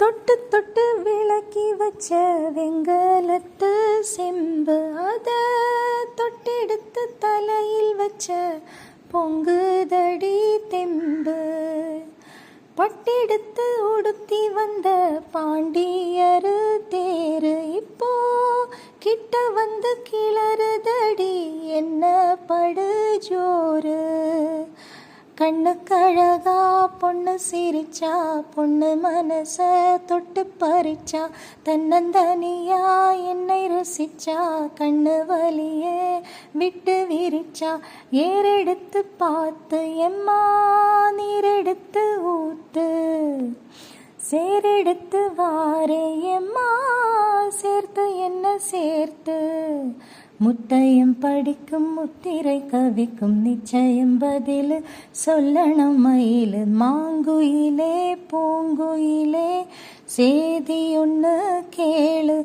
தொட்டு தொட்டு விளக்கி வச்ச வெங்கலத்து செம்பு, அத தொட்டெடுத்து தலையில் வச்ச பொங்குதடி தெம்பு. பட்டெடுத்து உடுத்தி வந்த பாண்டியரு தேரு, இப்போ கிட்ட வந்து கிளறுதடி என்ன படு ஜோரு. கண்ணுக்கழகா பொண்ணு சிரிச்சா, பொண்ணு மனச தொட்டு பறிச்சா, தன்னந்தனியா என்னை ருசிச்சா, கண்ணு வலியே விட்டு விரிச்சா. ஏறெடுத்து பார்த்து எம்மா நீரெடுத்து ஊத்து, சேரெடுத்து வாரே எம்மா சேர்த்து என்ன சேர்த்து. முத்தையும் படிக்கும் முத்திரை கவிக்கும் நிச்சயம் பதில் சொல்லணும் மயிலு. மாங்குயிலே பூங்குயிலே சேதி ஒன்று கேளு,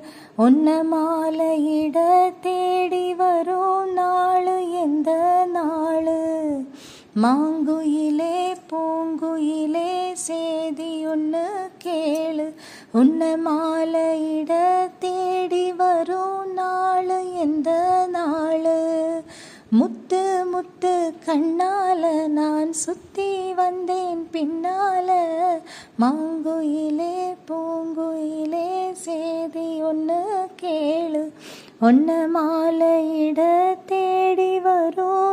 ஒன்ன மாலையிட தேடி வரும் நாளு எந்த நாளு. மாங்குயிலே பூங்குயிலே சேதி ஒன்று கேளு, உன்ன மாலையிட தேடி வரும் நாளு எந்த நாளு. முத்து முத்து கண்ணால நான் சுத்தி வந்தேன் பின்னால, மாங்குயிலே பூங்குயிலே சேதி ஒன்று கேளு, ஒன்ன மாலையிட தேடி வரும்